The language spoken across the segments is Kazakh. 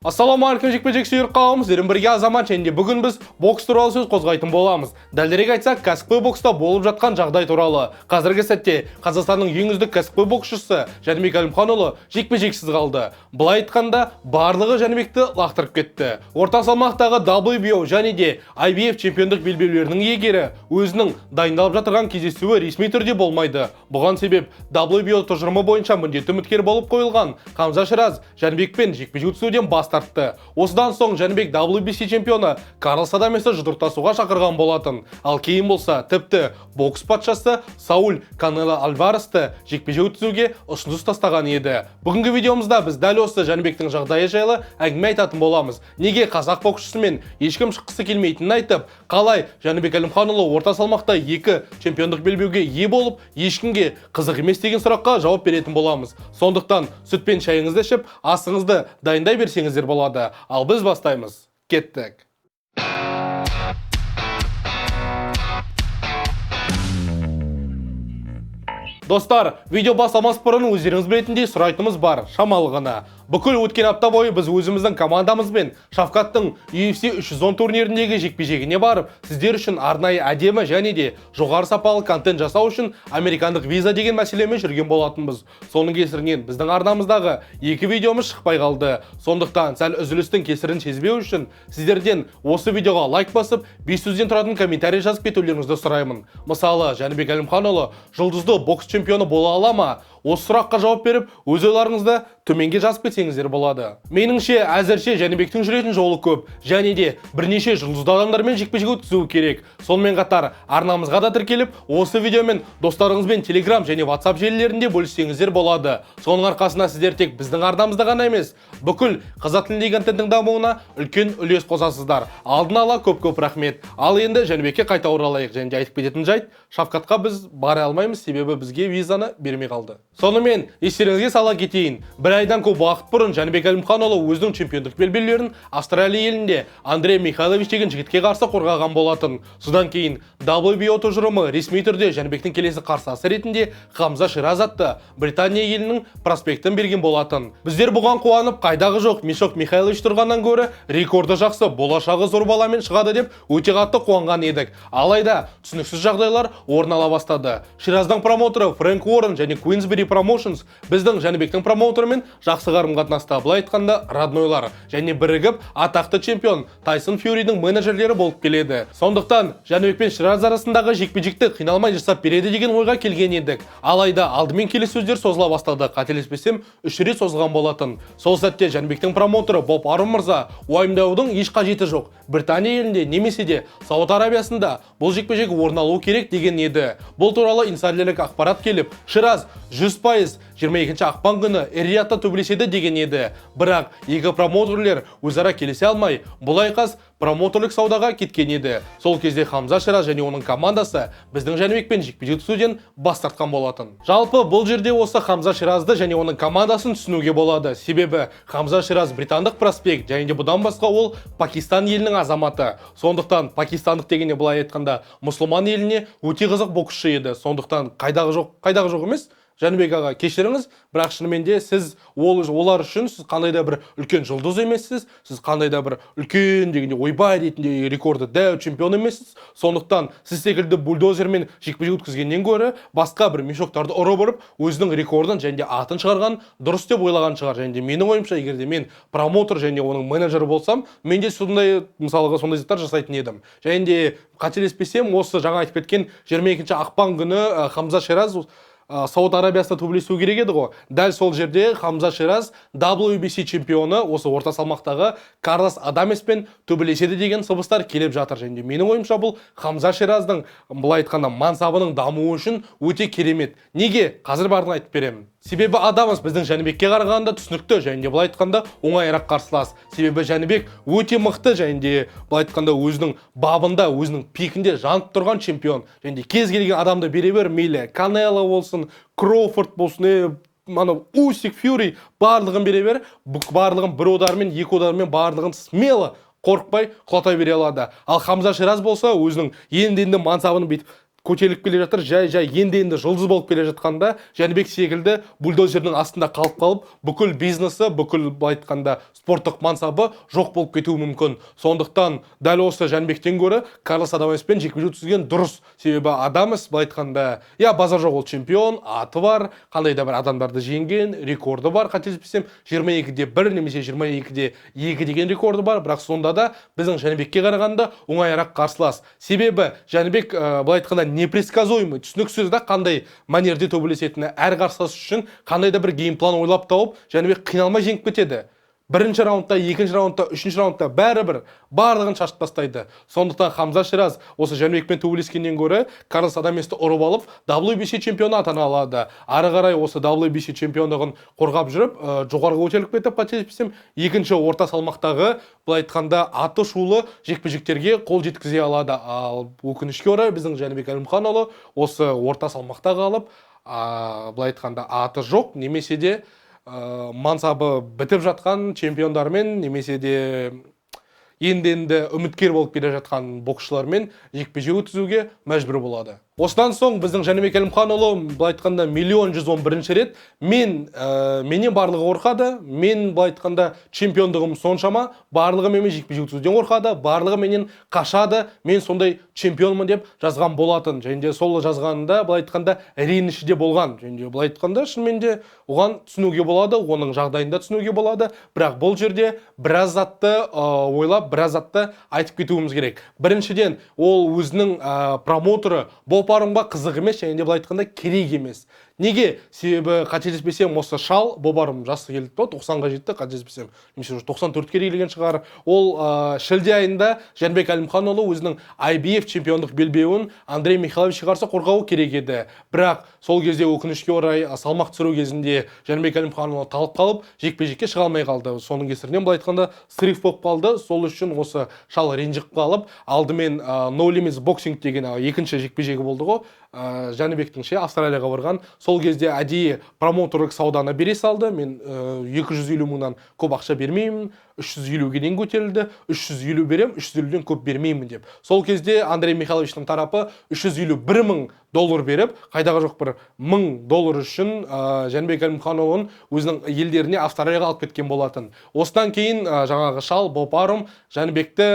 Ассалаумағалейкум жекпе-жек сүйер қауымыз, бірге азамат және бүгін біз бокс туралы сөз қозғайтын боламыз. Дәлірек айтсақ, кәсіпқой бокста болып жатқан жағдай туралы. Қазіргі сәтте Қазақстанның ең үздік кәсіпқой боксшысы Жәнібек Әлімханұлы жекпе-жексіз қалды. Былай айтқанда, барлығы Жәнібекті лақтырып кетті. Орта салмақтағы WBO және де IBF чемпиондық белбеулерінің иегері өзінің дайындалып жатырған кездесуі ресми түрде болмайды. Бұған себеп WBO тұжырымы бойынша міндетті үміткер болып қойылған Хамза Шираз Жәнібекпен жекпе-жек өткізуден бас тартты. Осыдан соң Жәнібек WBC чемпионы Карлос Адаместі жұдырықтасуға шақырған болатын. Ал кейін болса, тіпті бокс патшасы Сауль Канело Альваресті жекпе-жек өткізуге ұсыныс тастаған еді. Бүгінгі видеомызда біз дәл осы Жәнібектің жағдайы жайлы әңгіме айтатын боламыз. Неге қазақ боксшысымен ешкім шыққысы келмейтінін айтып, қалай Жәнібек Әлімханұлы орта салмақта 2 чемпиондық белбеуге ие болып, ешкімге қызық емес деген сұраққа жауап беретін боламыз. Сондықтан сүт пен шайыңызды ішіп, асыңызды дайындай берсеңіздер болады. Ал біз бастаймыз. Кеттік. Достар, видео бастамас бұрын өздеріңіз білетіндей сұрайтынымыз бар, шамалы ғана. Бүкіл өткен апта бойы біз өзіміздің командамызбен Шавкаттың UFC 310 турниріндегі жекпе-жегіне барып, сіздер үшін арнайы әдемі және де жоғары сапалы контент жасау үшін американдық виза деген мәселемен жүрген болатынбыз. Соның кесірінен біздің арнамыздағы 2 видеомыз шықпай қалды. Сондықтан сәл үзілістің кесірін сезбеу үшін сіздерден осы видеоға лайк басып, 5 сөзден тұратын комментарий жазып кетулеріңізді сұраймын. Мысалы, Жәнібек Әлімханұлы жұлдызды бокс чемпионы бола ала ма? Осы сұраққа жауап беріп, өз ойларыңызды төменге жазып кетсеңіздер болады. Меніңше, әзірше Жәнібектің жүретін жолы көп, және де бірнеше жұлдызды адамдармен жекпе-жек өткізуі керек. Сонымен қатар, арнамызға да тіркеліп, осы видеомен достарыңызбен Telegram және WhatsApp желілерінде бөліссеңіздер болады. Соның арқасында сіздер тек біздің арнамызда ғана емес, бүкіл қазақ тіліндегі контенттің дамуына үлкен үлес қосасыздар. Алдын ала көп рахмет. Ал енді Жәнібекке қайта оралайық. Және де айтып кететін жайт, Шавкатқа біз бара алмаймыз, себебі бізге визаны бермей қалды. Сонымен, естеріңізге сала кетейін. Бір айдан көп уақыт бұрын Жәнібек Әлімханұлы өзінің чемпиондық белбеулерін Австралия елінде Андрей Михайлович деген жігітке қарсы қорғаған болатын. Содан кейін WBO тұжырымы ресми түрде Жәнібектің келесі қарсыласы ретінде Хамза Шираз атты Британия елінің проспектін берген болатын. Біздер бұған қуанып, қайдағы жоқ Мишок Михайлович тұрғаннан гөрі рекорды жақсы, болашағы зор баламен шығады деп өте қатты қуанған едік. Алайда түсініксіз жағдайлар орын ала бастады. Шираздың промоутері Фрэнк Уоррен және Queensberry Promotions біздің Жәнібектің промоутерімен жақсы қарым-қатынаста, былай айтқанда роднойлар, және бірігіп атақты чемпион Тайсон Фьюридің менеджерлері болып келеді. Сондықтан Жәнібек пен Шираз арасындағы жекпе-жекті қиналмай жасап береді деген ойға келген едік. Алайда алдымен келіссөздер созыла бастады. Қателеспесем, 3 рет созылған болатын. Сол сәтте Жәнібектің промоутері Боб Арум мырза уайымдаудың еш қажеті жоқ. Британия елінде немесе де Сауд Арабиясында бұл жекпе-жек орын алу керек деген еді. Бұл туралы инсайдерлік ақпарат келіп, Шираз 100% 22 ақпан күні Эр-Риядта төбелеседі деген еді. Бірақ екі промоутерлер өзара келісе алмай, бұл айқас промоутерлік саудаға кеткен еді. Сол кезде Хамза Шираз және оның командасы біздің Жәнібекпен жекпе-жек өткізуден бас тартқан болатын. Жалпы бұл жерде осы Хамза Ширазды және оның командасын түсінуге болады. Себебі Хамза Шираз британдық проспект, және де бұдан басқа ол Пакистан елінің азаматы. Сондықтан пакистандық дегенде былай айтқанда мұсылман еліне өте қызық боксшы еді. Сондықтан қайдағы жоқ емес. Жәнібек аға, кешіріңіз, бірақ шынымен де сіз олар үшін сіз қандай да бір үлкен жұлдыз емессіз, сіз қандай да бір үлкен дегенде ойбай ретінде рекорды дәу чемпион емессіз. Сондықтан сіз секілді бульдозермен жекпе-жек өткізгеннен гөрі басқа бір мешоктарды ұрып өзінің рекордын және де атын шығарған дұрыс деп ойлаған шығар. Және де менің ойымша, егер де мен промоутер және оның менеджері болсам, мен де сондай заттар жасайтын едім. Және де қателеспесем, осы жаңа айтып кеткен 22 ақпан күні Хамза Шираз Сауд Арабиясында төбелесу керек еді ғой. Дәл сол жерде Хамза Шираз WBC чемпионы осы орта салмақтағы Карлос Адамеспен төбелеседі деген сыбыстар келіп жатыр. Және менің ойымша, бұл Хамза Шираздың былай айтқанда мансабының дамуы үшін өте керемет. Неге? Қазір барын айтып беремін. Себебі Адамес біздің Жәнібекке қарағанда түсінікті, және де былай айтқанда оңайырақ қарсылас. Себебі Жәнібек өте мықты, және де былай айтқанда өзінің бабында, өзінің пикінде жанып тұрған чемпион. Және де кез келген адамды бере бер, мейлі Канело болсын, Кроуфорд болсын, Усик, Фьюри, барлығын бере бер, барлығын бір удармен, екі удармен, барлығын смело қорықпай құлатай бере алады. Ал Хамза Шираз болса, өзінің енді мансабын бүйтіп көтеріліп келе жатыр, жай енді жұлдыз болып келе жатқанда Жәнібек секілді бульдозердің астында қалып бүкіл бизнесі, бүкіл былай айтқанда спорттық мансабы жоқ болып кетуі мүмкін. Сондықтан дәл осы Жәнібектен гөрі Карлос Адамаспен жекпе-жек өткізген дұрыс. Себебі Адамас былай айтқанда, базар жоқ, ол чемпион, аты бар, қандай да бір адамдарды жеңген, рекорды бар, қателеспесем 22-де 1 немесе 22-де 2 деген рекорды бар, бірақ сонда да біздің Жәнібекке қарағанда оңайырақ қарсылас. Себебі Жәнібек былай айтқанда непредсказуемый, түсініксіз да қандай манерде төбелесетіні, әр қарсылас үшін қандай да бір геймплан ойлап тауып, Жәнібек қиналмай жеңіп кетеді. Бірінші раундта, екінші раундта, үшінші раундта бәрібір барлығын шашып тастайды. Сондықтан Хамза Шираз осы Жәнібекпен төбелескеннен гөрі Карлос Адаместі ұрып алып, WBC чемпионы атана алады. Ары қарай осы WBC чемпиондығын қорғап жүріп, жоғарғы көтеріліп кетіп, қателеспесем, екінші орта салмақтағы былай айтқанда аты шулы жекпе-жектерге қол жеткізе алады. Ал өкінішке орай біздің Жәнібек Әлімханұлы осы орта салмақта қалып, былай айтқанда аты жоқ, немесе де мансабы бітіп жатқан чемпиондармен, немесе де енді үміткер болып келе жатқан боксшылармен жекпе-жек өткізуге мәжбүр болады. Осыдан соң біздің Жәнібек Әлімханұлы былай айтқанда 1.111 рет менен барлығы қорқады, мен былай айтқанда чемпиондығым соншама, барлығы менен жекпе-жек өткізуден қорқады, барлығы менен қашады, мен сондай чемпионмын деп жазған болатын. Және де сол жазғанында былай айтқанда реніші де болған. Және де былай айтқанда шынымен де оған түсінуге болады, оның жағдайында түсінуге болады, бірақ бұл жерде біраз затты ойлап, біраз затты айтып кетуіміз керек. Біріншіден, ол өзінің промоутері Бопарымға қызық емес, және де былай айтқанда керек емес. Неге? Себебі қателеспесем, осы шал Бопарым жасы келді, 90-ға жетті, қателеспесем, немесе 94-ке келген шығар. Ол шілде айында Жәнібек Әлімханұлы өзінің IBF чемпиондық белбеуін Андрей Михайловичке қарсы қорғауы керек еді. Бірақ сол кезде өкінішке орай салмақ түсіру кезінде Жәнібек Әлімханұлы талып қалып, жекпе-жекке шыға алмай қалды. Соның кесірінен былай айтқанда стрейк болып қалды. Сол үшін осы шал ренжіп қалып, алдымен No Limits Boxing деген екінші жекпе-жегі болды ғой. Жәнібектің Австралияға барған. Сол кезде әдейі промоутерік сауданы бере салды. Мен 250 мыңнан көп ақша бермеймін, 350-ге дейін көтерілді, 350 берем, 350-ден көп бермеймін деп. Сол кезде Андрей Михайловичтың тарапы 351 мың доллар беріп, қайдағы жоқ бір $1000 үшін Жәнібек Әлімханұлын өзінің елдеріне Австралияға алып кеткен болатын. Осыдан кейін жаңағы шал Бопарым Жәнібекті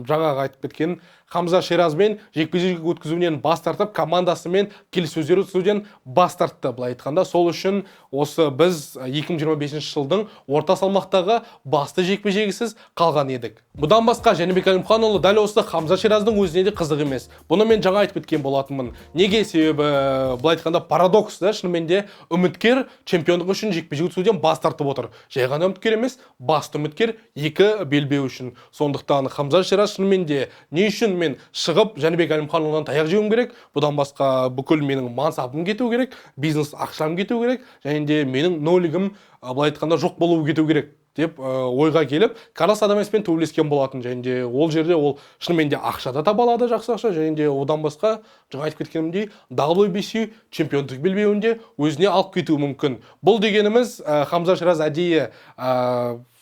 жаңағы айтып кеткен Хамза Ширазбен жекпе-жек өткізуінен бас тартып, командасымен келіссөздер өткізуден бас тартты. Былай айтқанда, сол үшін осы біз 2025 жылдың орта салмақтағы басты жекпе-жегісіз қалған едік. Бұдан басқа Жәнібек Әлімханұлы дәл осы Хамза Шираздың өзіне де қызық емес. Бұны мен жаңа айтып кеткен болатынмын. Неге? Себебі былай айтқанда парадокс да, шынымен де үміткер чемпиондық үшін жекпе-жек өткізуден бас тартып отыр. Жай ғана үміткер емес, басты үміткер екі белбеу үшін. Сондықтан Хамза Шираз шынымен де не үшін мен шығып Жәнібек Әлімханұлынан таяқ жеуім керек, бұдан басқа бүкіл менің мансабым кету керек, бизнес ақшам кету керек, және де менің нолигім былай айтқанда жоқ болуы кету керек деп ойға келіп, Карлос Адамеспен төбелескен болатын. Және де ол жерде ол шынымен де ақша да таба алады, жақсы ақша, және де одан басқа жаңа айтып кеткенімдей WBC чемпиондық белбеуінде өзіне алып кетуі мүмкін. Бұл дегеніміз Хамза Шираз әдейі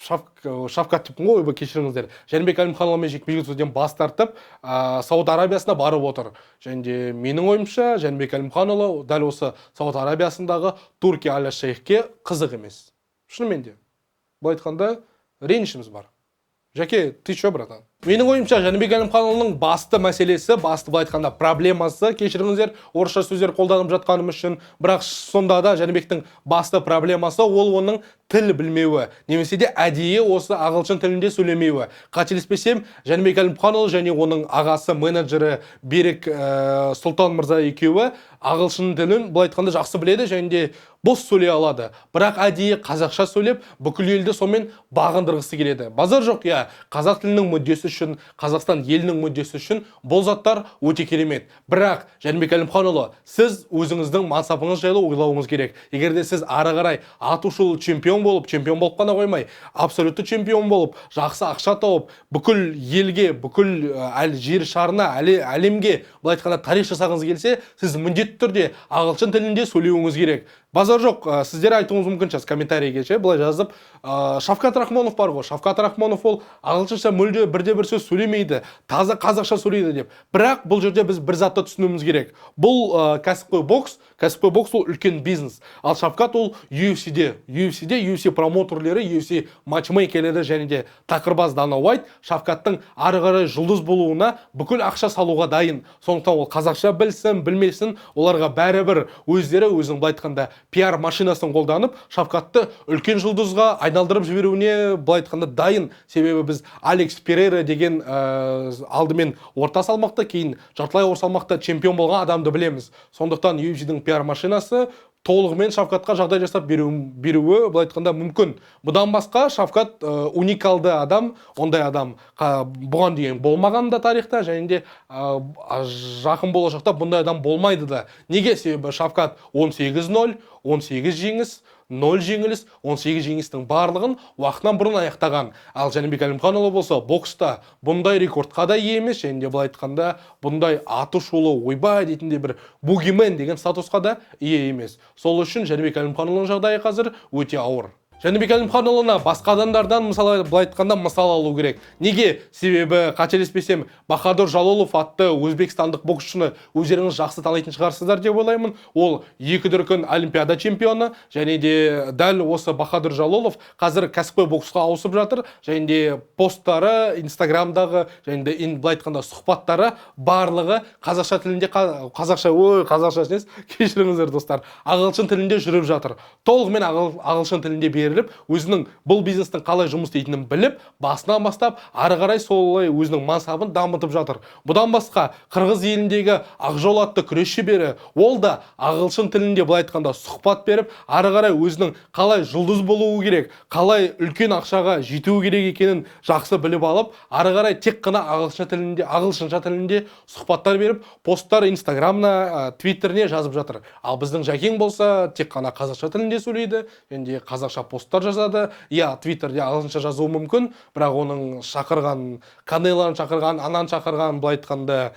Шавкат деппін ғой, кешіріңіздер. Жәнібек Әлімханұлымен жекпе-жек өткізуден бас тартып, Сауд Арабиясына барып отыр. Және де менің ойымша, Жәнібек Әлімханұлы дәл осы Сауд Арабиясындағы Туркия Аль-Шейхке қызық емес. Шынымен де. Былай айтқанда, ренішіміз бар. Жәке, ты шо, братан? Менің ойымша, Жәнібек Әлімханұлының басты мәселесі, басты былай айтқанда проблемасы, кешіріңіздер, орысша сөздер қолданып жатқаным үшін, бірақ сонда да Жәнібектің басты проблемасы ол оның тіл білмеуі, немесе де әдейі осы ағылшын тілінде сөйлемеуі. Қателеспесем, Жәнібек Әлімханұлы және оның ағасы, менеджері Берік Сұлтан мырза екеуі ағылшын тілін былай айтқанда жақсы біледі, және де бос сөйлей алады. Бірақ әдейі қазақша сөйлеп, бүкіл елді сонымен бағындырғысы келеді. Базар жоқ, қазақ тілінің мүддесі үшін, Қазақстан елінің мүддесі үшін бұл заттар өте керемет. Бірақ Жәнібек Әлімханұлы, сіз өзіңіздің мансабыңыз жайлы ойлауыңыз керек. Егер де сіз ары қарай атышулы чемпион болып қана қоймай, абсолютті чемпион болып, жақсы ақша тауып, бүкіл елге, бүкіл жер шарына, әлемге былай айтқанда тарих жасағыңыз келсе, сіз міндетті түрде ағылшын тілінде сөйлеуіңіз керек. Базар жоқ, сіздер айтуыңыз мүмкін шығар комментарийге ше, былай жазып, Шавкат Рахмонов бар ғой. Шавкат Рахмонов ол ағылшынша мүлде бірде-бір сөз сөйлемейді, таза қазақша сөйлейді деп. Бірақ бұл жерде біз бір затты түсінуіміз керек. Бұл кәсіпқой бокс ол үлкен бизнес. Ал Шавкат ол UFC промоутерлері, UFC матчмейкерлері және де тақырбаз Дана Уайт Шавкаттың ары қарай жұлдыз болуына бүкіл ақша салуға дайын. Сондықтан ол қазақша білсін, білмесін, оларға бәрібір өздері өзінің былай айтқанда пиар машинасын қолданып, Шавкатты үлкен жұлдызға айналдырып жіберуіне былай айтқанда дайын. Себебі біз Алекс Перейра деген алдымен орта салмақта, кейін жартылай ауыр салмақта чемпион болған адамды білеміз. Сондықтан UFC-дің пиар машинасы толығымен Шавкатқа жағдай жасап беруі былай айтқанда мүмкін. Бұдан басқа Шавкат уникалды адам, ондай адам бұған дейін болмаған да тарихта, және де жақын болашақта бұндай адам болмайды да. Неге? Себебі Шавкат 18-0, 18 жеңіс, 0 жеңіліс, 18 жеңістің барлығын уақытынан бұрын аяқтаған. Ал Жәнібек Әлімханұлы болса, бокста бұндай рекордқа да ие емес, және де былай айтқанда бұндай аты шулы ойбай дейтіндей бір бугимен деген статусқа да ие емес. Сол үшін Жәнібек Әлімханұлының жағдайы қазір өте ауыр. Жәнібек Әлімханұлына басқа адамдардан мысалы былай айтқанда мысал алу керек. Неге? Себебі қателеспесем Бахадур Жалолов атты өзбекстандық боксшыны өздеріңіз жақсы танитын шығарсыздар деп ойлаймын. Ол 2 дүркін олимпиада чемпионы, және де дәл осы Бахадур Жалолов қазір кәсіпқой боксқа ауысып жатыр, және де посттары, инстаграмдағы, және де былай айтқанда сұхбаттары барлығы қазақша тілінде, қазақша емес, кешіріңіздер достар, ағылшын тілінде жүріп жатыр. Толығымен ағылшын тілінде өзінің бұл бизнестің қалай жұмыс істейтінін біліп, басынан бастап ары қарай солай өзінің мансабын дамытып жатыр. Бұдан басқа Қырғыз еліндегі Ақжол атты күрес шебері, ол да ағылшын тілінде былай айтқанда сұхбат беріп, ары қарай өзінің қалай жұлдыз болуы керек, қалай үлкен ақшаға жетуі керек екенін жақсы біліп алып, ары қарай тек қана ағылшынша тілінде сұхбаттар беріп, посттар инстаграмна, твиттеріне жазып жатыр. Ал біздің Жәкең болса тек қана қазақша тілінде сөйлейді, және қазақша посттар жазады. Твиттерде ағылшынша жазуы мүмкін, бірақ оның Канелоны шақырған, анан шақырған, былай айтқанда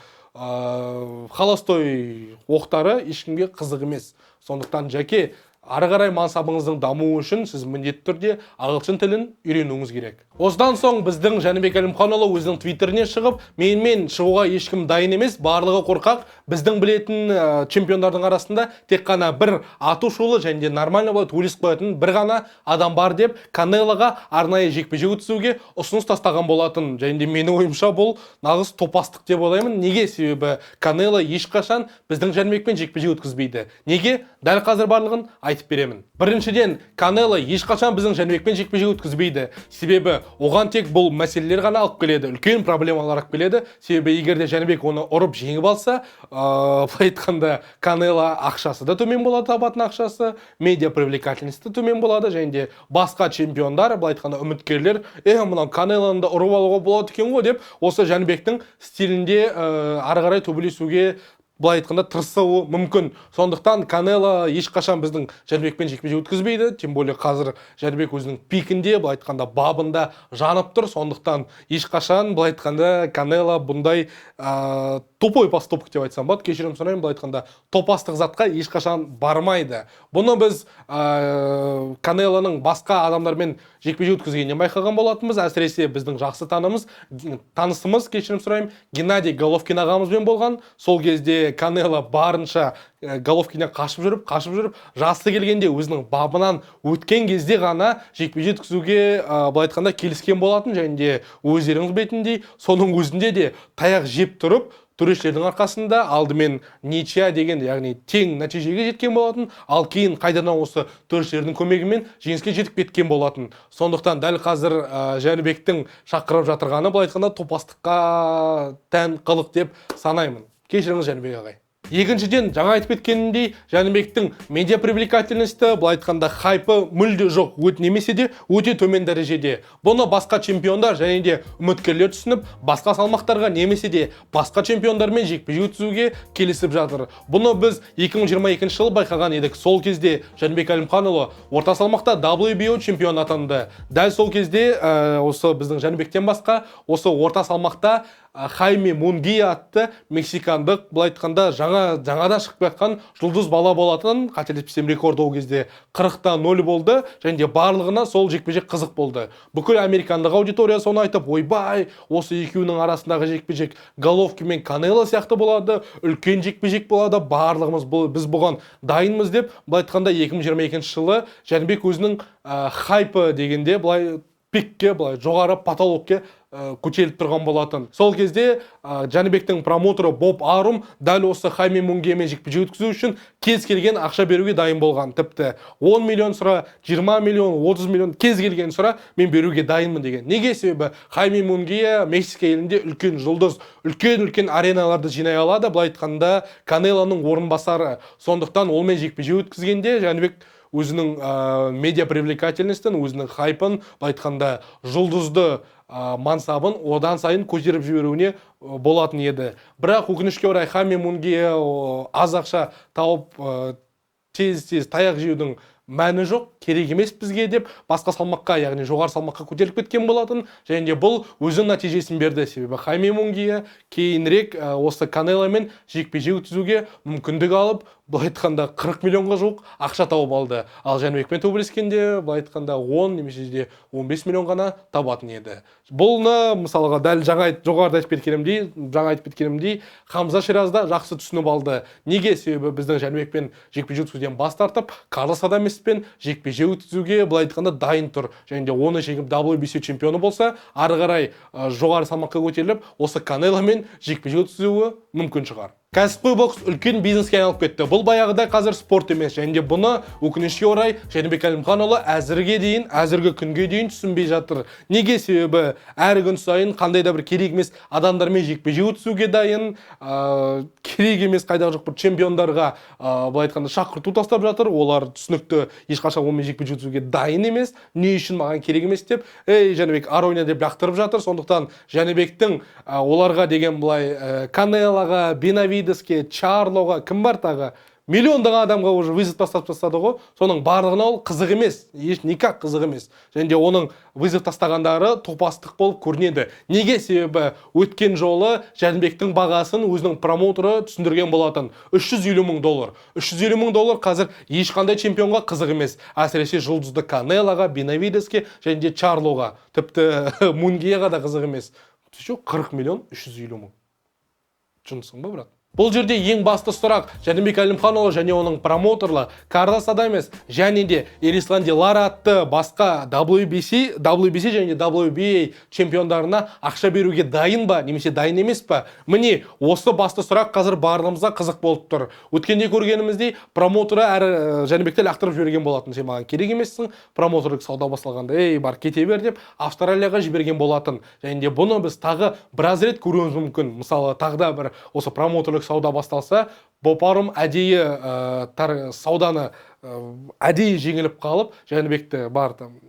холостой оқтары ешкімге қызық емес. Сондықтан Жәке, ары қарай мансабыңыздың дамуы үшін сіз міндетті түрде ағылшын тілін үйренуіңіз керек. Осыдан соң біздің Жәнібек Әлімханұлы өзінің твиттеріне шығып, менімен шығуға ешкім дайын емес, барлығы қорқақ, біздің білетін чемпиондардың арасында тек қана бір ату шулы және де нормально болады өліс қоятын бір ғана адам бар деп Канелоға арнайы жекпе-жек өткізуге ұсыныс тастаған болатын. Және де менің ойымша бұл нағыз топастық деп ойлаймын. Неге? Себебі Канело ешқашан біздің Жәнібекпен жекпе-жек өткізбейді. Неге? Дәл қазір барлығын айтып беремін. Біріншіден, Канело ешқашан біздің Жәнібекпен жекпе-жек өткізбейді. Себебі оған тек бұл мәселелер ғана алып келеді, үлкен проблемалар алып келеді. Себебі егер де Жәнібек оны ұрып жеңіп алса, былай айтқанда Канело ақшасы да төмен болады, табатын ақшасы, медиа привлекательности төмен болады, және де басқа чемпиондар, былай айтқанда үміткерлер, мынау Канелоны да ұрып алуға болады екен ғой деп, осы Жәнібектің стилінде ары қарай төбелесуге былай айтқанда тырысуы мүмкін. Сондықтан Канело ешқашан біздің Жәнібекпен жекпе-жек өткізбейді. Тем более қазір Жәнібек өзінің пикінде, былай айтқанда бабында жанып тұр. Сондықтан ешқашан былай айтқанда Канело бұндай тупой поступок деп айтсам болады, кешірім сұраймын, былай айтқанда топастық затқа ешқашан бармайды. Бұны біз Канелоның басқа адамдармен жекпе-жек өткізгеннен байқаған болатынбыз. Әсіресе біздің жақсы танысымыз, кешірім сұраймын, Геннадий Головкин ағамызбен болған. Сол кезде Канело барынша Головкиннен қашып жүріп, жасы келгенде өзінің бабынан өткен кезде ғана жекпе-жек өткізуге былай айтқанда келіскен болатын. Және де өздеріңіз білетіндей, соның өзінде де таяқ жеп тұрып, төрешілердің арқасында алдымен ничья деген, яғни тең нәтижеге жеткен болатын, ал кейін қайдадан осы төрешілердің көмегімен жеңіске жетіп кеткен болатын. Сондықтан дәл қазір Жәнібектің шақырып жатырғаны былай айтқанда топастыққа тән қылық деп санаймын. Кешіріңіз Жәнібек ағай. Екіншіден, жаңа айтып кеткенімдей, Жәнібектің медиа привлекательности, былай айтқанда хайпы мүлде жоқ, немесе де өте төмен дәрежеде. Бұны басқа чемпиондар және де үміткерлер түсініп, басқа салмақтарға немесе де басқа чемпиондармен жекпе-жек өткізуге келісіп жатыр. Бұны біз 2022 жылы байқаған едік. Сол кезде Жәнібек Әлімханұлы орта салмақта WBO чемпион атанды. Дәл сол кезде осы біздің Жәнібектен басқа осы орта салмақта Хайме Мунги атты мексикандық, былай айтқанда жаңа жаңадан шығып жатқан жұлдыз бала болатын, қателеспесем рекорд ол кезде 40-0 болды, және де барлығына сол жекпе-жек қызық болды. Бүкіл американдық аудитория соны айтып, ойбай, осы екеуінің арасындағы жекпе-жек Головкин мен Канело сияқты болады, үлкен жекпе-жек болады, барлығымыз біз бұған дайынмыз деп, былай айтқанда 2022 жылы Жәнібек өзінің хайпы дегенде былай пикке, былай жоғары потолокке көтеріліп тұрған болатын. Сол кезде Жәнібектің промоутері Боб Арум дәл осы Хайме Мунгиямен жекпе-жек өткізу үшін кез келген ақша беруге дайын болған. Тіпті 10 миллион сұра, 20 миллион, 30 миллион кез келген сұра мен беруге дайынмын деген. Неге? Себебі Хайме Мунгия Мексика елінде үлкен жұлдыз, үлкен ареналарды жинай алады. Былай айтқанда Канелоның орынбасары. Сондықтан олмен жекпе-жек өткізгенде Жәнібек өзінің медиа привлекательностін, өзінің хайпын, былай айтқанда жұлдызды мансабын одан сайын көтеріп жіберуіне болатын еді. Бірақ өкінішке орай Хайме Мунгия аз ақша тауып тез таяқ жеудің мәні жоқ, керек емес бізге деп басқа салмаққа, яғни жоғары салмаққа көтеріліп кеткен болатын. Және де бұл өзінің нәтижесін берді. Себебі Хайме Мунгия кейінірек осы Канеломен жекпе-жек өткізуге мүмкіндік алып, былай айтқанда 40 миллионға жуық ақша тауып алды. Ал Жәнібекпен төбелескенде былай айтқанда 10 немесе де 15 миллион ғана табатын еді. Бұлны мысалға дәл жоғарыда айтып кеткенімдей, Хамза Ширазда жақсы түсініп алды. Неге? Себебі біздің Жәнібекпен жекпе-жек өткізуден бас тартып, Карлос Адамеспен жекпе-жек өткізуге былай айтқанда дайын тұр. Және де оны жеңіп WBC чемпионы болса, ары қарай жоғары салмаққа көтеріліп, осы Канеломен жекпе-жек өткізуі мүмкін шығар. Кәсіпқой бокс үлкен бизнеске айналып кетті. Бұл баяғыдай қазір спорт емес. Және де бұны өкінішке орай Жәнібек Әлімханұлы әзіргі күнге дейін түсінбей жатыр. Неге? Себебі әр күн сайын қандай да бір керек емес адамдармен жекпе-жек өткізуге дайын, керек емес қайдағы жоқ бір чемпиондарға былай айтқанда шақырту тастап жатыр. Олар түсінікті ешқашан онымен жекпе-жек өткізуге дайын емес. Не үшін маған керек емес деп, Жәнібек ар ойна деп жақтырып жатыр. Сондықтан Жәнібектің оларға деген былай Канелоға, Бенавидеске, Чарлоға, кім бар тағы? Миллиондаған адамға уже вызов тастады ғой. Соның барлығына ол қызық емес, никак қызық емес. Және де оның вызов тастағандары топастық болып көрінеді. Неге? Себебі өткен жолы Жәнібектің бағасын өзінің промоутері түсіндірген болатын. $350 мың. $350 мың қазір ешқандай чемпионға қызық емес. Әсіресе жұлдызды Канелоға, Бенавидеске және де Чарлоға, тіпті Мунгияға да қызық емес. 40 миллион $350 мың. Шынысың ба, брат? Бұл жерде ең басты сұрақ Жәнібек Әлімханұлы және оның промоутерлі Карлос Адамес және де Эрисланди Лара атты басқа WBC және де WBA чемпиондарына ақша беруге дайын ба, немесе дайын емес па? Міне, осы басты сұрақ қазір барлығымызға қызық болып тұр. Өткенде көргеніміздей промоутері Жәнібекті лақтырып жіберген болатын. Сен маған керек емессің, промоутерлік сауда басталғанда, бар кете бер деп Австралияға жіберген болатын. Және де бұны біз тағы біраз рет көруіміз мүмкін. Мысалы, тағы да бір осы промоутерлік сауда басталса, Боб Арум әдейі сауданы әдейі жеңіліп қалып, Жәнібекті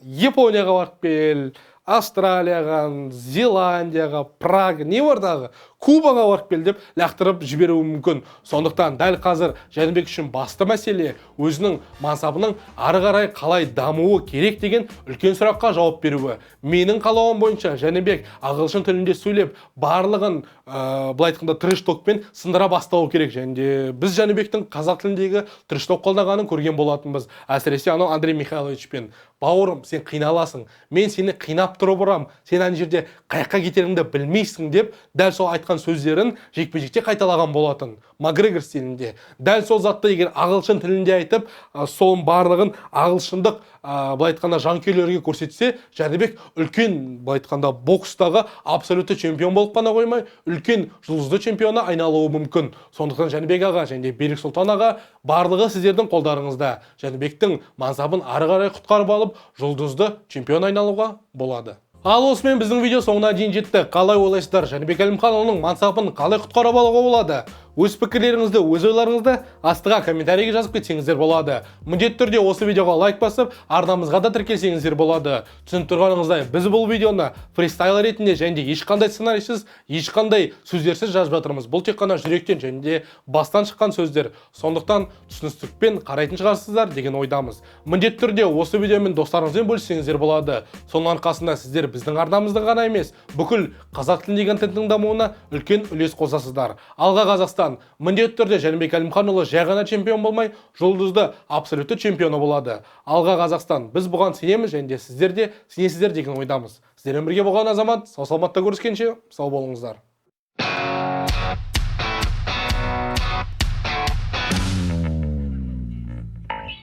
Японияға барып кел, Австралияға, Зеландияға, Прага, не бар дағы? Кубаға барып кел деп лақтырып жіберуі мүмкін. Сондықтан дәл қазір Жәнібек үшін басты мәселе өзінің мансабының ары қарай қалай дамуы керек деген үлкен сұраққа жауап беруі. Менің қалауым бойынша Жәнібек ағылшын тілінде сөйлеп, барлығын былай айтқанда трэш-токпен сындыра бастауы керек. Және де біз Жәнібектің қазақ тіліндегі трэш-ток қолданғанын көрген болатынбыз. Әсіресе анау Андрей Михайловичпен. Бауырым, сен қиналасың, мен сені қинап тұрып ұрам, сен ана жерде қаяққа кетеріңді білмейсің деп, дәл сол айтқан сөздерін жекпе-жекте қайталаған болатын. Макгрегор стилінде. Дәл сол затты егер ағылшын тілінде айтып, соның барлығын ағылшындық былай айтқанда жанкүйерлерге көрсетсе, Жәнібек үлкен былай айтқанда бокстағы абсолютті чемпион болып қана қоймай, үлкен жұлдызды чемпионы айналуы мүмкін. Сондықтан Жәнібек аға және Берік Сұлтан аға, барлығы сіздердің қолдарыңызда. Жәнібектің мансабын ары қарай құтқарып алып, жұлдызды чемпион айналуға болады. Ал осымен біздің видео соңына дейін жетті. Қалай ойлайсыздар? Жәнібек Әлімханұлының мансабын қалай құтқарып алуға болады? Өз пікірлеріңізді, өз ойларыңызды астыға комментарийге жазып кетсеңіздер болады. Міндетті түрде осы видеоға лайк басып, арнамызға да тіркелсеңіздер болады. Түсініп тұрғаныңыздай, біз бұл видеоны фристайл ретінде және де ешқандай сценарийсіз, ешқандай сөздерсіз жазып жатырмыз. Бұл тек қана жүректен және де бастан шыққан сөздер. Сондықтан түсіністікпен қарайтын шығарсыздар деген ойдамыз. Міндетті түрде осы видеомен достарыңызбен бөліссеңіздер болады. Соның арқасында сіздер біздің арнамыздың ғана емес, бүкіл қазақ тіліндегі контенттің дамуына үлкен үлес қосасыздар. Алға Қазақстан! сондықтан міндетті түрде Жәнібек Әлімханұлы жай ғана чемпион болмай, жұлдызды абсолютті чемпионы болады. Алға Қазақстан, біз бұған сенеміз, және де сіздер де сенесіздер деген ойдамыз. Сіздермен бірге болған Азамат, сау саламатта көріскенше сау болыңыздар.